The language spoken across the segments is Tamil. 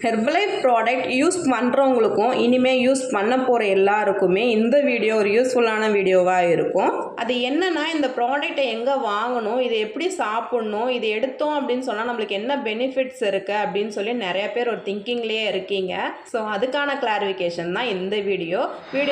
ஹெர்பலைஃப் ப்ராடக்ட் யூஸ் பண்ணுறவங்களுக்கும் இனிமேல் யூஸ் பண்ண போகிற எல்லாருக்குமே இந்த வீடியோ ஒரு யூஸ்ஃபுல்லான வீடியோவாக இருக்கும். அது என்னன்னா, இந்த ப்ராடக்ட்டை எங்கே வாங்கணும், இதை எப்படி சாப்பிட்ணும், இது எடுத்தோம் அப்படின்னு சொன்னால் நம்மளுக்கு என்ன பெனிஃபிட்ஸ் இருக்குது அப்படின்னு சொல்லி நிறைய பேர் ஒரு திங்கிங்லேயே இருக்கீங்க. ஸோ அதுக்கான கிளாரிஃபிகேஷன் தான் இந்த வீடியோ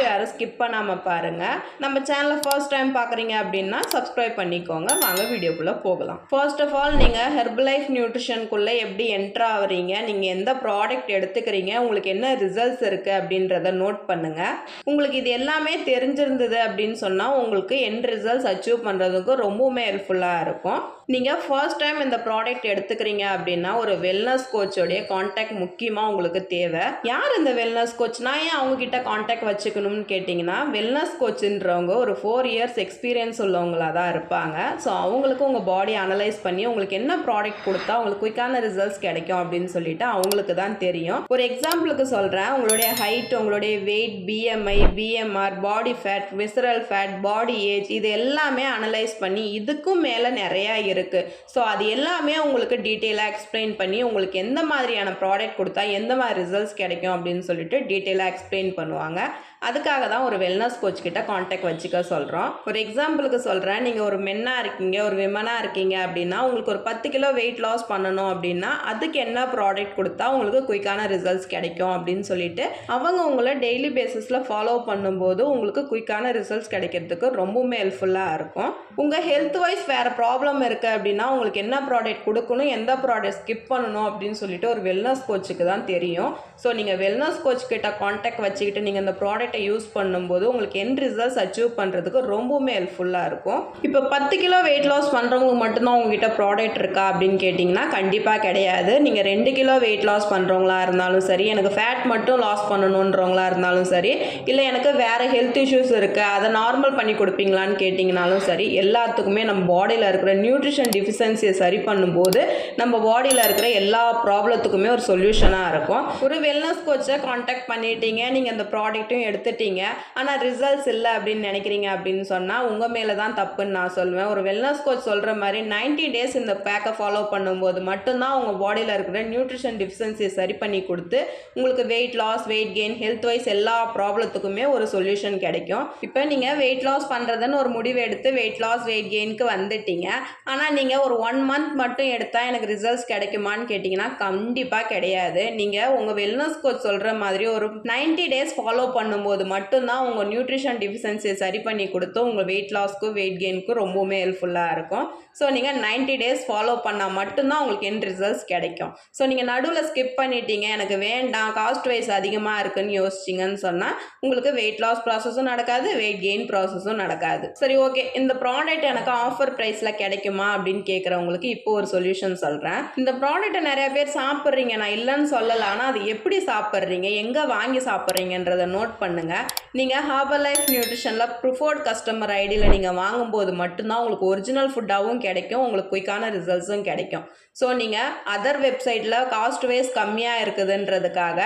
யாரும் ஸ்கிப் பண்ணாமல் பாருங்கள். நம்ம சேனலை ஃபர்ஸ்ட் டைம் பார்க்குறீங்க அப்படின்னா சப்ஸ்கிரைப் பண்ணிக்கோங்க. வாங்க வீடியோக்குள்ளே போகலாம். ஃபர்ஸ்ட் ஆஃப் ஆல், நீங்கள் ஹெர்பலைஃப் நியூட்ரிஷனுக்குள்ளே எப்படி என்ட்ரு ஆகிறீங்க, நீங்கள் எந்த ப்ராடக்ட் எடுத்துக்கிறீங்க, உங்களுக்கு என்ன ரிசல்ட்ஸ் இருக்குது அப்படின்றத நோட் பண்ணுங்கள். உங்களுக்கு இது எல்லாமே தெரிஞ்சிருந்தது அப்படின்னு சொன்னால் உங்களுக்கு எண்ட் ரிசல்ட்ஸ் அச்சீவ் பண்ணுறதுக்கு ரொம்பவுமே ஹெல்ப்ஃபுல்லாக இருக்கும். நீங்கள் ஃபர்ஸ்ட் டைம் இந்த ப்ராடக்ட் எடுத்துக்கிறீங்க அப்படின்னா ஒரு வெல்னஸ் கோச்சோடைய காண்டாக்ட் முக்கியமாக உங்களுக்கு தேவை. யார் இந்த வெல்னஸ் கோச்? நான் ஏன் அவங்கக்கிட்ட காண்டாக்ட் வச்சுக்கணும்னு கேட்டிங்கன்னா, வெல்னஸ் கோச்சுன்றவங்க ஒரு 4 இயர்ஸ் எக்ஸ்பீரியன்ஸ் உள்ளவங்களாக தான் இருப்பாங்க. ஸோ அவங்களுக்கு உங்கள் பாடி அனலைஸ் பண்ணி உங்களுக்கு என்ன ப்ராடக்ட் கொடுத்தா உங்களுக்கு குயிக்கான ரிசல்ட்ஸ் கிடைக்கும் அப்படின்னு சொல்லிட்டு அவங்களுக்கு தான் தெரியும். ஒரு எக்ஸாம்பிளுக்கு சொல்கிறேன். உங்களுடைய ஹைட், உங்களுடைய weight, BMI, BMR, body fat, visceral fat, body age, இது எல்லாமே அனலைஸ் பண்ணி இதுக்கும் மேலே நிறையா இருக்கு. ஸோ அது எல்லாமே உங்களுக்கு டீட்டெயிலாக எக்ஸ்பிளைன் பண்ணி உங்களுக்கு எந்த மாதிரியான ப்ராடக்ட் கொடுத்தா எந்த மாதிரி ரிசல்ட்ஸ் கிடைக்கும் அப்படின்னு சொல்லிட்டு டீட்டெயிலாக எக்ஸ்பிளைன் பண்ணுவாங்க. அதுக்காக தான் ஒரு வெல்னஸ் கோச் கிட்ட காண்டாக்ட் வச்சுக்க சொல்கிறோம். ஒரு எக்ஸாம்பிளுக்கு சொல்கிறேன். நீங்கள் ஒரு மென்னாக இருக்கீங்க, ஒரு விமனாக இருக்கீங்க அப்படின்னா உங்களுக்கு ஒரு 10 கிலோ வெயிட் லாஸ் பண்ணணும் அப்படின்னா அதுக்கு என்ன ப்ராடக்ட் கொடுத்தா உங்களுக்கு குயிக்கான ரிசல்ட்ஸ் கிடைக்கும் அப்படின்னு சொல்லிட்டு அவங்க உங்களை டெய்லி பேசிஸில் ஃபாலோ பண்ணும்போது உங்களுக்கு குயிக்கான ரிசல்ட்ஸ் கிடைக்கிறதுக்கு ரொம்பவுமே ஹெல்ப்ஃபுல்லாக இருக்கும். உங்கள் ஹெல்த் வைஸ் வேறு ப்ராப்ளம் இருக்குது அப்படின்னா உங்களுக்கு என்ன ப்ராடக்ட் கொடுக்கணும், எந்த ப்ராடக்ட் ஸ்கிப் பண்ணணும் அப்படின்னு சொல்லிட்டு ஒரு வெல்னஸ் கோச்சுக்கு தான் தெரியும். ஸோ நீங்கள் வெல்னஸ் கோச் கிட்ட காண்டாக்ட் வச்சுக்கிட்டு நீங்கள் இந்த ப்ராடக்ட் யூஸ் பண்ணும்போது உங்களுக்கு எண்ட் ரிசல்ட்ஸ் அச்சீவ் பண்ணுறதுக்கு ரொம்பவுமே ஹெல்ப்ஃபுல்லாக இருக்கும். இப்போ 10 கிலோ வெயிட் லாஸ் பண்ணுறவங்க மட்டும்தான் உங்ககிட்ட ப்ராடக்ட் இருக்கா அப்படின்னு கேட்டிங்கன்னா கண்டிப்பாக கிடையாது. நீங்கள் 2 கிலோ வெயிட் லாஸ் பண்ணுறவங்களா இருந்தாலும் சரி, எனக்கு ஃபேட் மட்டும் லாஸ் பண்ணணுன்றவங்களா இருந்தாலும் சரி, இல்லை எனக்கு வேறு ஹெல்த் இஷ்யூஸ் இருக்குது அதை நார்மல் பண்ணி கொடுப்பீங்களான்னு கேட்டிங்கனாலும் சரி, எல்லாத்துக்குமே நம்ம பாடியில் இருக்கிற நியூட்ரிஷன் டிஃபிஷியன்சியை சரி பண்ணும்போது நம்ம பாடியில் இருக்கிற எல்லா ப்ராப்ளத்துக்குமே ஒரு சொல்யூஷனாக இருக்கும். ஒரு வெல்னஸ் கோச்சை காண்டாக்ட் பண்ணிட்டீங்க, நீங்கள் அந்த ப்ராடக்ட்டும் எடுத்துட்டீங்க, ஆனால் ரிசல்ட்ஸ் இல்லை அப்படின்னு நினைக்கிறீங்க அப்படின்னு சொன்னால் உங்கள் மேலே தான் தப்புன்னு நான் சொல்லுவேன். ஒரு வெல்னஸ் கோச் சொல்கிற மாதிரி 90 டேஸ் இந்த பேக்கை ஃபாலோ பண்ணும்போது மட்டும்தான் உங்கள் பாடியில் இருக்கிற நியூட்ரிஷன் டிஃபிஷியன்சியை சரி பண்ணி கொடுத்து உங்களுக்கு weight loss, weight gain, health wise எல்லா ப்ராப்ளத்துக்குமே ஒரு சொல்யூஷன் கிடைக்கும். இப்போ நீங்கள் வெயிட் லாஸ் பண்ணுறதுன்னு ஒரு முடிவு எடுத்து வெயிட் லாஸ், வெயிட் கெயினுக்கு வந்துட்டீங்க. ஆனால் நீங்கள் ஒரு 1 மந்த் மட்டும் எடுத்தால் எனக்கு ரிசல்ட்ஸ் கிடைக்குமான்னு கேட்டிங்கன்னா கண்டிப்பாக கிடையாது. நீங்கள் உங்கள் வெல்னஸ் கோச் சொல்கிற மாதிரி ஒரு 90 டேஸ் ஃபாலோ பண்ணும்போது மட்டும்தான் உங்கள் நியூட்ரிஷன் டிஃபிஷியன்சியை சரி பண்ணி கொடுத்து உங்கள் வெயிட் லாஸ்க்கு, வெயிட் கெயினுக்கு ரொம்பவுமே ஹெல்ப்ஃபுல்லாக இருக்கும். ஸோ நீங்கள் 90 டேஸ் ஃபாலோ பண்ணால் மட்டும்தான் உங்களுக்கு எண்ட் ரிசல்ட்ஸ் கிடைக்கும். ஸோ நீங்கள் நடுவில் ஸ்கிப் பண்ணிட்டீங்க, எனக்கு வேண்டாம், காஸ்ட் வைஸ் அதிகமாக இருக்குன்னு யோசிச்சிங்கன்னு சொன்னால் உங்களுக்கு வெயிட் லாஸ் ப்ராசஸும் நடக்காது, வெயிட் கெயின் ப்ராசஸும் நடக்காது. சரி, ஓகே, இந்த ப்ராடக்ட் எனக்கு ஆஃபர் ப்ரைஸில் கிடைக்குமா அப்படின்னு கேட்குறவங்களுக்கு இப்போ ஒரு சொல்யூஷன் சொல்கிறேன். இந்த ப்ராடக்ட்டை நிறைய பேர் சாப்பிட்றீங்க, நான் இல்லைன்னு சொல்லலை, ஆனால் அது எப்படி சாப்பிட்றீங்க, எங்கே வாங்கி சாப்பிட்றீங்கன்றதை நோட் பண்ணுங்கள். நீங்கள் ஹெர்பலைஃப் நியூட்ரிஷனில் ப்ரிஃபர்ட் கஸ்டமர் ஐடியில் நீங்கள் வாங்கும்போது மட்டும்தான் உங்களுக்கு ஒரிஜினல் ஃபுட்டாகவும் கிடைக்கும், உங்களுக்கு குயிக்கான ரிசல்ட்ஸும் கிடைக்கும். ஸோ நீங்கள் அதர் வெப்சைட்டில் காஸ்ட் வைஸ் கம்மியாக இருக்குதுன்றதுக்காக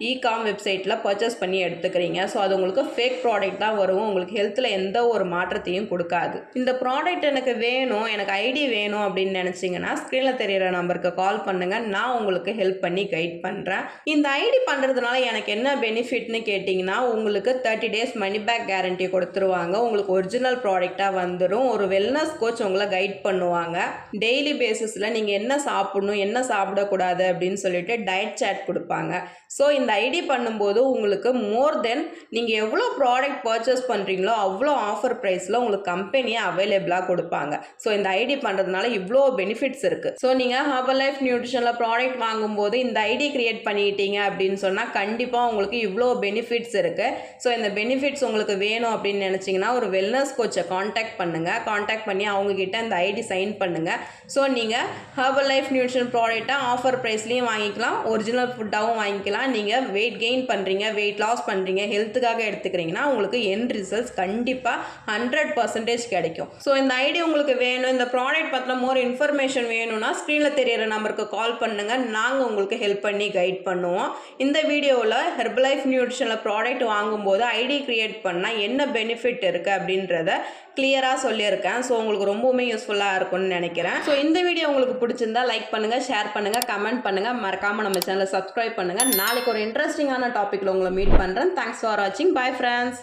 இகாம் வெப்சைட்டில் பர்ச்சேஸ் பண்ணி எடுத்துக்கிறீங்க. ஸோ அது உங்களுக்கு ஃபேக் ப்ராடக்ட் தான் வரும், உங்களுக்கு ஹெல்த்தில் எந்த ஒரு மாற்றத்தையும் கொடுக்காது. இந்த ப்ராடக்ட் எனக்கு வேணும், எனக்கு ஐடி வேணும் அப்படின்னு நினச்சிங்கன்னா ஸ்க்ரீனில் தெரிகிற நம்பருக்கு கால் பண்ணுங்கள், நான் உங்களுக்கு ஹெல்ப் பண்ணி கைட் பண்ணுறேன். இந்த ஐடி பண்ணுறதுனால எனக்கு என்ன பெனிஃபிட்னு கேட்டிங்கன்னா உங்களுக்கு 30 டேஸ் மணி பேக் கேரண்டி கொடுத்துருவாங்க, உங்களுக்கு ஒரிஜினல் ப்ராடக்டாக வந்துடும். ஒரு வெல்னஸ் கோச் உங்களை கைட் பண்ணுவாங்க. டெய்லி பேசிஸில் நீங்கள் என்ன சாப்பிடணும், என்ன சாப்பிடக்கூடாது அப்படின்னு சொல்லிட்டு டயட் சார்ட் கொடுப்பாங்க. ஸோ இந்த ஐடி பண்ணும்போது உங்களுக்கு மோர் தென் நீங்கள் எவ்வளோ ப்ராடக்ட் பர்ச்சேஸ் பண்ணுறீங்களோ அவ்வளோ ஆஃபர் ப்ரைஸில் உங்களுக்கு கம்பெனியை அவைலபிளாக கொடுப்பாங்க. ஸோ இந்த ஐடி பண்ணுறதுனால இவ்வளோ பெனிஃபிட்ஸ் இருக்குது. ஸோ நீங்கள் ஹெர்பலைஃப் நியூட்ரிஷனில் ப்ராடக்ட் வாங்கும்போது இந்த ஐடி கிரியேட் பண்ணிட்டீங்க அப்படின்னு சொன்னால் கண்டிப்பாக உங்களுக்கு இவ்வளோ பெனிஃபிட்ஸ் இருக்குது. ஸோ இந்த பெனிஃபிட்ஸ் உங்களுக்கு வேணும் அப்படின்னு நினச்சிங்கன்னா ஒரு வெல்னஸ் கோச்சை காண்டாக்ட் பண்ணுங்கள். காண்டாக்ட் பண்ணி அவங்கக்கிட்ட இந்த ஐடி சைன் பண்ணுங்கள். ஸோ நீங்கள் ஹெர்பலைஃப் நியூட்ரிஷன் ப்ராடக்டாக ஆஃபர் ப்ரைஸ்லேயும் வாங்கிக்கலாம், ஒரிஜினல் ஃபுட்டாகவும் வாங்கிக்கலாம், நீங்கள் வெயிட் கெயின் பண்ணுறீங்க, வெயிட் லாஸ் பண்ணுறீங்க, ஹெல்த்துக்காக எடுத்துக்கிறீங்கன்னா உங்களுக்கு எண்ட் ரிசல்ட்ஸ் கண்டிப்பாக 100% கிடைக்கும். ஸோ இந்த ஐடியா உங்களுக்கு வேணும், இந்த ப்ராடக்ட் பற்றின மோர் இன்ஃபர்மேஷன் வேணும்னா ஸ்க்ரீனில் தெரியிற நம்பருக்கு கால் பண்ணுங்கள். நாங்கள் உங்களுக்கு ஹெல்ப் பண்ணி கைட் பண்ணுவோம். இந்த வீடியோவில் ஹெர்பலைஃப் நியூட்ரிஷனில் ப்ராடக்ட் வாங்கும்போது ஐடி கிரியேட் பண்ணால் என்ன பெனிஃபிட் இருக்குது அப்படின்றத கிளியராக சொல்லியிருக்கேன். ஸோ உங்களுக்கு ரொம்பவுமே யூஸ்ஃபுல்லாக இருக்கும்னு நினைக்கிறேன். ஸோ இந்த வீடியோ உங்களுக்கு பிடிச்சிருந்தா லைக் பண்ணுங்கள், ஷேர் பண்ணுங்கள், கமெண்ட் பண்ணுங்கள், மறக்காமல் நம்ம சேனலை சப்ஸ்கிரைப் பண்ணுங்கள். நாளைக்கு ஒரு இன்ட்ரெஸ்டிங்கான டாப்பிக்கில் உங்களை மீட் பண்ணுறேன். தேங்க்ஸ் ஃபார் வாட்சிங். Bye friends.